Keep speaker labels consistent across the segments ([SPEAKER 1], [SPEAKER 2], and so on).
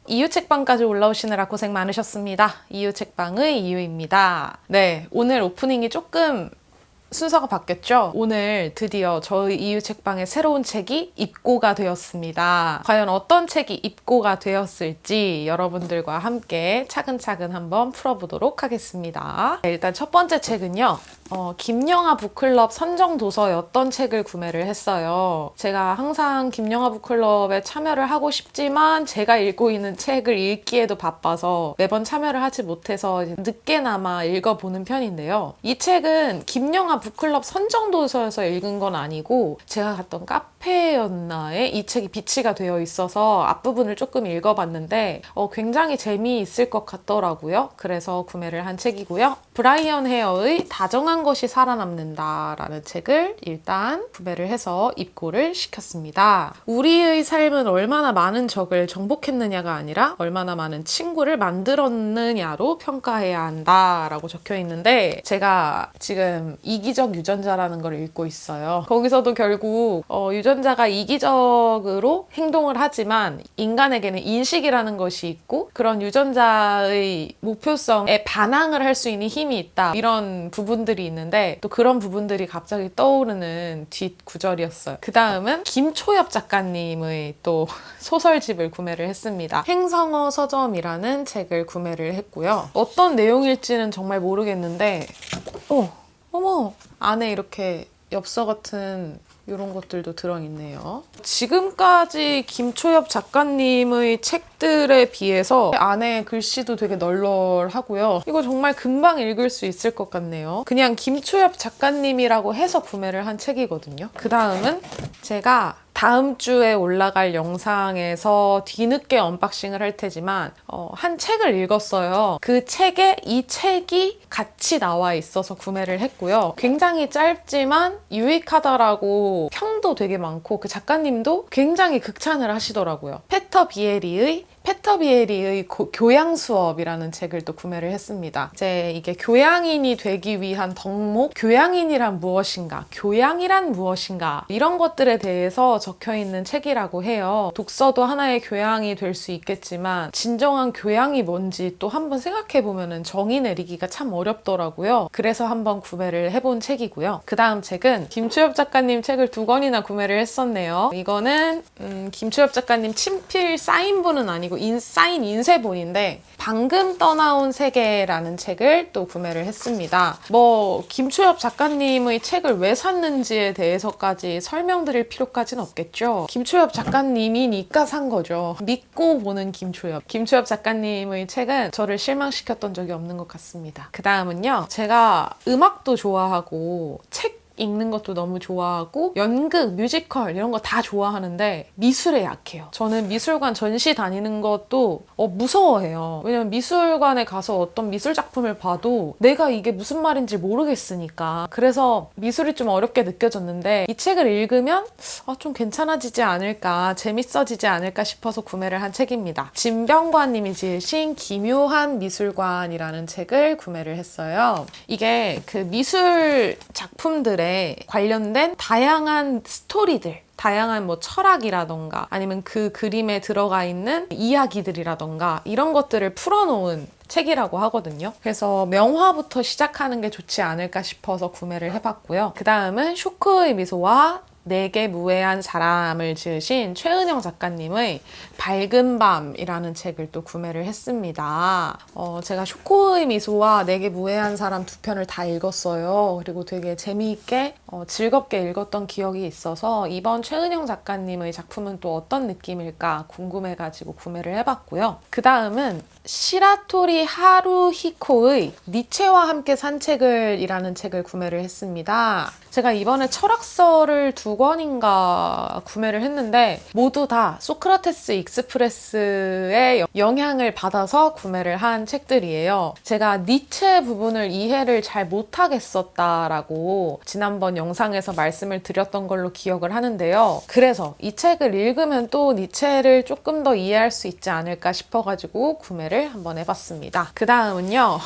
[SPEAKER 1] 이유책방까지 올라오시느라 고생 많으셨습니다. 이유책방의 이유입니다. 네, 오늘 오프닝이 조금 순서가 바뀌었죠? 오늘 드디어 저희 이유책방의 새로운 책이 입고가 되었습니다. 과연 어떤 책이 입고가 되었을지 여러분들과 함께 차근차근 한번 풀어보도록 하겠습니다. 네, 일단 첫 번째 책은요. 김영하 북클럽 선정도서였던 책을 구매를 했어요. 제가 항상 김영하 북클럽에 참여를 하고 싶지만 제가 읽고 있는 책을 읽기에도 바빠서 매번 참여를 하지 못해서 늦게나마 읽어보는 편인데요. 이 책은 김영하 북클럽 선정도서에서 읽은 건 아니고 제가 갔던 카페였나에 이 책이 비치가 되어 있어서 앞부분을 조금 읽어봤는데 굉장히 재미있을 것 같더라고요. 그래서 구매를 한 책이고요. 브라이언 헤어의 다정한 것이 살아남는다 라는 책을 일단 구매를 해서 입고를 시켰습니다. 우리의 삶은 얼마나 많은 적을 정복했느냐가 아니라 얼마나 많은 친구를 만들었느냐로 평가해야 한다 라고 적혀 있는데 제가 지금 이기적 유전자라는 걸 읽고 있어요. 거기서도 결국 유전자가 이기적으로 행동을 하지만 인간에게는 인식이라는 것이 있고 그런 유전자의 목표성에 반항을 할 수 있는 힘이 있다. 이런 부분들이 있는데 또 그런 부분들이 갑자기 떠오르는 뒷구절이었어요. 그 다음은 김초엽 작가님의 또 소설집을 구매를 했습니다. 행성어 서점이라는 책을 구매를 했고요. 어떤 내용일지는 정말 모르겠는데 어머 안에 이렇게 엽서 같은 이런 것들도 들어있네요. 지금까지 김초엽 작가님의 책들에 비해서 안에 글씨도 되게 널널하고요. 이거 정말 금방 읽을 수 있을 것 같네요. 그냥 김초엽 작가님이라고 해서 구매를 한 책이거든요. 그 다음은 제가 다음 주에 올라갈 영상에서 뒤늦게 언박싱을 할 테지만 한 책을 읽었어요. 그 책에 이 책이 같이 나와 있어서 구매를 했고요. 굉장히 짧지만 유익하다라고 평도 되게 많고 그 작가님도 굉장히 극찬을 하시더라고요. 페터 비에리의 교양 수업이라는 책을 또 구매를 했습니다. 이제 이게 교양인이 되기 위한 덕목, 교양인이란 무엇인가, 교양이란 무엇인가 이런 것들에 대해서 적혀 있는 책이라고 해요. 독서도 하나의 교양이 될 수 있겠지만 진정한 교양이 뭔지 또 한번 생각해 보면은 정의 내리기가 참 어렵더라고요. 그래서 한번 구매를 해본 책이고요. 그 다음 책은 김초엽 작가님 책을 2권이나 구매를 했었네요. 이거는 김초엽 작가님 친필 사인본은 아니고 사인 인쇄본인데 방금 떠나온 세계라는 책을 또 구매를 했습니다. 김초엽 작가님의 책을 왜 샀는지에 대해서까지 설명드릴 필요까지는 없겠죠. 김초엽 작가님이니까 산 거죠. 믿고 보는 김초엽 작가님의 책은 저를 실망시켰던 적이 없는 것 같습니다. 그 다음은요. 제가 음악도 좋아하고 책 읽는 것도 너무 좋아하고 연극, 뮤지컬 이런 거 다 좋아하는데 미술에 약해요. 저는 미술관 전시 다니는 것도 무서워해요. 왜냐면 미술관에 가서 어떤 미술 작품을 봐도 내가 이게 무슨 말인지 모르겠으니까. 그래서 미술이 좀 어렵게 느껴졌는데 이 책을 읽으면 좀 괜찮아지지 않을까, 재밌어지지 않을까 싶어서 구매를 한 책입니다. 진병관님이 지으신 기묘한 미술관이라는 책을 구매를 했어요. 이게 그 미술 작품들의 관련된 다양한 스토리들, 다양한 철학이라던가 아니면 그 그림에 들어가 있는 이야기들이라던가 이런 것들을 풀어놓은 책이라고 하거든요. 그래서 명화부터 시작하는 게 좋지 않을까 싶어서 구매를 해봤고요. 그 다음은 쇼크의 미소와 내게 무해한 사람을 지으신 최은영 작가님의 밝은 밤이라는 책을 또 구매를 했습니다. 제가 쇼코의 미소와 내게 무해한 사람 2편을 다 읽었어요. 그리고 되게 재미있게 즐겁게 읽었던 기억이 있어서 이번 최은영 작가님의 작품은 또 어떤 느낌일까 궁금해가지고 구매를 해봤고요. 그 다음은 시라토리 하루히코의 니체와 함께 산책을 이라는 책을 구매를 했습니다. 제가 이번에 철학서를 2권인가 구매를 했는데 모두 다 소크라테스 익스프레스의 영향을 받아서 구매를 한 책들이에요. 제가 니체 부분을 이해를 잘 못하겠었다라고 지난번 영상에서 말씀을 드렸던 걸로 기억을 하는데요. 그래서 이 책을 읽으면 또 니체를 조금 더 이해할 수 있지 않을까 싶어가지고 구매를 한번 해봤습니다. 그 다음은요.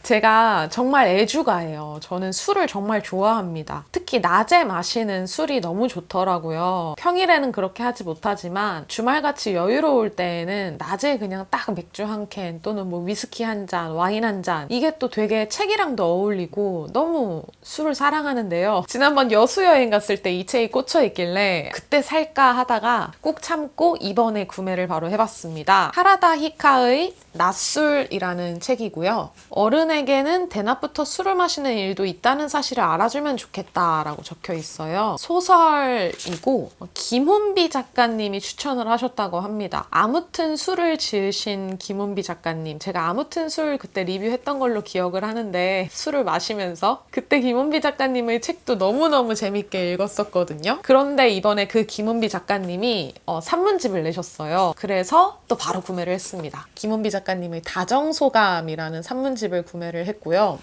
[SPEAKER 1] 제가 정말 애주가예요. 저는 술을 정말 좋아합니다. 특히 낮에 마시는 술이 너무 좋더라고요. 평일에는 그렇게 하지 못하지만 주말같이 여유로울 때에는 낮에 그냥 딱 맥주 한 캔 또는 뭐 위스키 한 잔, 와인 한 잔 이게 또 되게 책이랑도 어울리고 너무 술을 사랑하는데요. 지난번 여수 여행 갔을 때 이 책이 꽂혀 있길래 그때 살까 하다가 꼭 참고 이번에 구매를 바로 해봤습니다. 하라다 히카의 낮술이라는 책이고요. 어른에게는 대낮부터 술을 마시는 일도 있다는 사실을 알아주면 좋겠다라고 적혀 있어요. 소설이고 김훈비 작가님이 추천을 하셨다고 합니다. 아무튼 술을 지으신 김훈비 작가님. 제가 아무튼 술 그때 리뷰했던 걸로 기억을 하는데 술을 마시면서 그때 김훈비 작가님의 책도 너무너무 재밌게 읽었었거든요. 그런데 이번에 그 김훈비 작가님이 산문집을 내셨어요. 그래서 또 바로 구매를 했습니다. 김훈비 작가님의 다정소감이라는 산문집을 구매를 했고요.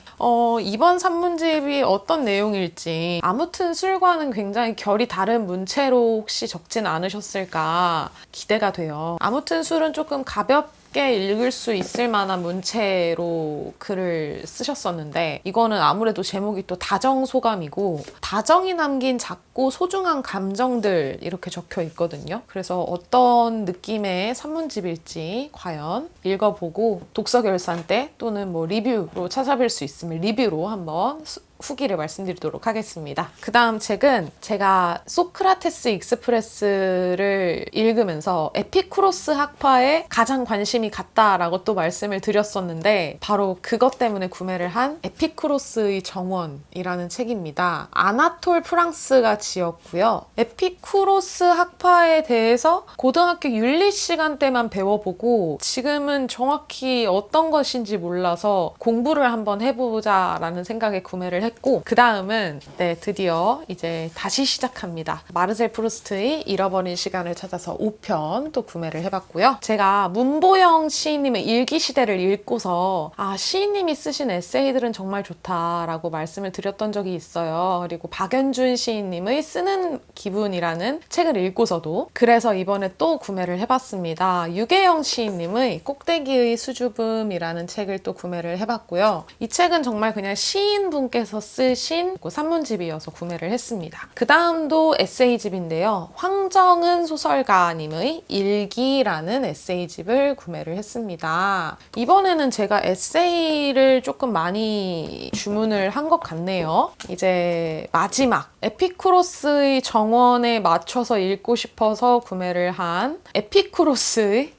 [SPEAKER 1] 이번 산문집이 어떤 내용일지 아무튼 술과는 굉장히 결이 다른 문체로 혹시 적진 않으셨을까 기대가 돼요. 아무튼 술은 조금 가볍게 읽을 수 있을 만한 문체로 글을 쓰셨었는데 이거는 아무래도 제목이 또 다정소감이고 다정이 남긴 작고 소중한 감정들 이렇게 적혀 있거든요. 그래서 어떤 느낌의 산문집일지 과연 읽어보고 독서결산 때 또는 뭐 리뷰로 찾아뵐 수 있으면 리뷰로 한번 후기를 말씀드리도록 하겠습니다. 그 다음 책은 제가 소크라테스 익스프레스를 읽으면서 에피쿠로스 학파에 가장 관심이 갔다라고 또 말씀을 드렸었는데 바로 그것 때문에 구매를 한 에피쿠로스의 정원이라는 책입니다. 아나톨 프랑스가 지었고요. 에피쿠로스 학파에 대해서 고등학교 윤리 시간 때만 배워보고 지금은 정확히 어떤 것인지 몰라서 공부를 한번 해보자라는 생각에 구매를 했고 그 다음은 드디어 이제 다시 시작합니다. 마르셀 프루스트의 잃어버린 시간을 찾아서 5편 또 구매를 해봤고요. 제가 문보영 시인님의 일기시대를 읽고서 시인님이 쓰신 에세이들은 정말 좋다라고 말씀을 드렸던 적이 있어요. 그리고 박연준 시인님의 쓰는 기분이라는 책을 읽고서도 그래서 이번에 또 구매를 해봤습니다. 유계영 시인님의 꼭대기의 수줍음이라는 책을 또 구매를 해봤고요. 이 책은 정말 그냥 시인분께서 쓰신 산문집이어서 구매를 했습니다. 그 다음도 에세이집인데요. 황정은 소설가님의 일기라는 에세이집을 구매를 했습니다. 이번에는 제가 에세이를 조금 많이 주문을 한 것 같네요. 이제 마지막 에피쿠로스의 정원에 맞춰서 읽고 싶어서 구매를 한 에피쿠로스의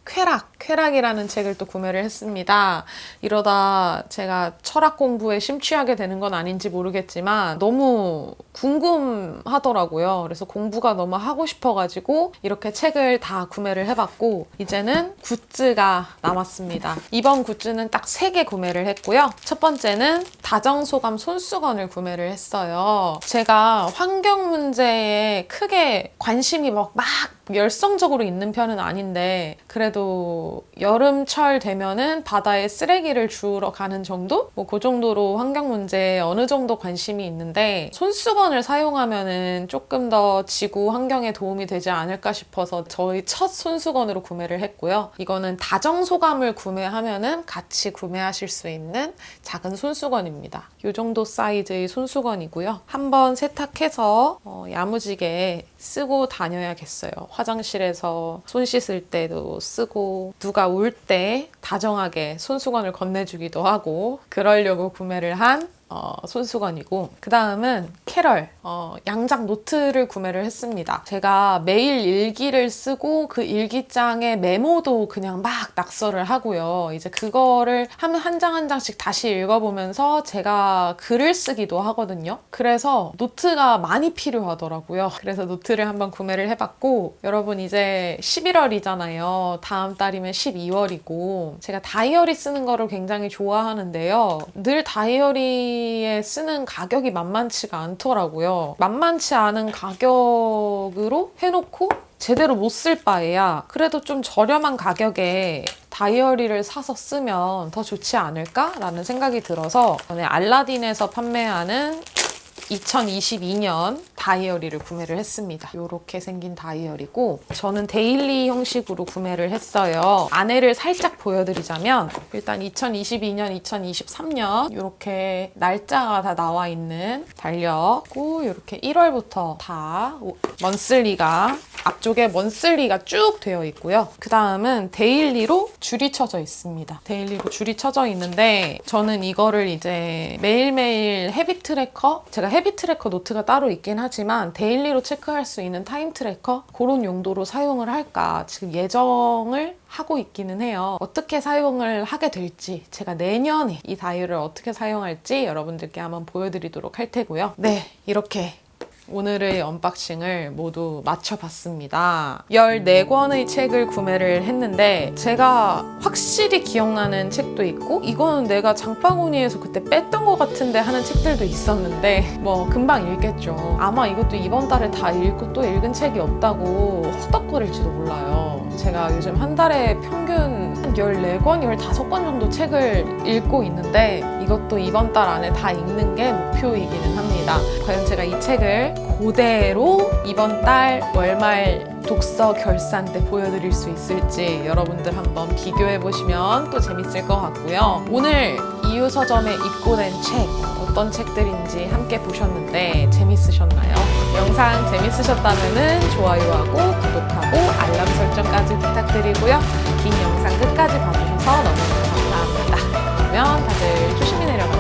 [SPEAKER 1] 쾌락이라는 책을 또 구매를 했습니다. 이러다 제가 철학 공부에 심취하게 되는 건 아닌지 모르겠지만 너무 궁금하더라고요. 그래서 공부가 너무 하고 싶어가지고 이렇게 책을 다 구매를 해봤고 이제는 굿즈가 남았습니다. 이번 굿즈는 딱 3개 구매를 했고요. 첫 번째는 다정소감 손수건을 구매를 했어요. 제가 환경 문제에 크게 관심이 막 열성적으로 있는 편은 아닌데 그래도 여름철 되면은 바다에 쓰레기를 주우러 가는 정도? 그 정도로 환경 문제에 어느 정도 관심이 있는데 손수건을 사용하면은 조금 더 지구 환경에 도움이 되지 않을까 싶어서 저희 첫 손수건으로 구매를 했고요. 이거는 다정소감을 구매하면은 같이 구매하실 수 있는 작은 손수건입니다. 이 정도 사이즈의 손수건이고요. 한번 세탁해서 야무지게 쓰고 다녀야겠어요. 화장실에서 손 씻을 때도 쓰고 누가 울 때 다정하게 손수건을 건네주기도 하고 그러려고 구매를 한 손수건이고 그 다음은 캐럴 양장 노트를 구매를 했습니다. 제가 매일 일기를 쓰고 그 일기장에 메모도 그냥 막 낙서를 하고요. 이제 그거를 한 장 한 장씩 다시 읽어보면서 제가 글을 쓰기도 하거든요. 그래서 노트가 많이 필요하더라고요. 그래서 노트를 한번 구매를 해봤고 여러분 이제 11월이잖아요. 다음 달이면 12월이고 제가 다이어리 쓰는 거를 굉장히 좋아하는데요. 늘 다이어리에 쓰는 가격이 만만치가 않더라고요. 만만치 않은 가격으로 해놓고 제대로 못 쓸 바에야 그래도 좀 저렴한 가격에 다이어리를 사서 쓰면 더 좋지 않을까라는 생각이 들어서 이번에 알라딘에서 판매하는 2022년 다이어리를 구매를 했습니다. 이렇게 생긴 다이어리고 저는 데일리 형식으로 구매를 했어요. 안에를 살짝 보여드리자면 일단 2022년, 2023년 이렇게 날짜가 다 나와 있는 달력고 이렇게 1월부터 다 먼슬리가 앞쪽에 먼슬리가 쭉 되어 있고요. 그 다음은 데일리로 줄이 쳐져 있습니다. 데일리로 줄이 쳐져 있는데 저는 이거를 이제 매일매일 헤비 트래커, 제가 헤비 트래커 노트가 따로 있긴 하지만 데일리로 체크할 수 있는 타임 트래커 그런 용도로 사용을 할까 지금 예정을 하고 있기는 해요. 어떻게 사용을 하게 될지 제가 내년에 이 다이어리를 어떻게 사용할지 여러분들께 한번 보여드리도록 할 테고요. 네, 이렇게 오늘의 언박싱을 모두 마쳐봤습니다. 14권의 책을 구매를 했는데 제가 확실히 기억나는 책도 있고 이거는 내가 장바구니에서 그때 뺐던 것 같은데 하는 책들도 있었는데 뭐 금방 읽겠죠. 아마 이것도 이번 달에 다 읽고 또 읽은 책이 없다고 허덕거릴지도 몰라요. 제가 요즘 한 달에 평균 한 14권, 15권 정도 책을 읽고 있는데 이것도 이번 달 안에 다 읽는 게 목표이기는 합니다. 과연 제가 이 책을 그대로 이번 달 월말 독서 결산 때 보여드릴 수 있을지 여러분들 한번 비교해보시면 또 재밌을 것 같고요. 오늘 이유 서점에 입고된 책 어떤 책들인지 함께 보셨는데 재밌으셨나요? 영상 재밌으셨다면 좋아요하고 구독하고 알람 설정까지 부탁드리고요. 긴 영상 끝까지 봐주셔서 너무너무 감사합니다. 그러면 다들 조심히 내려가세요.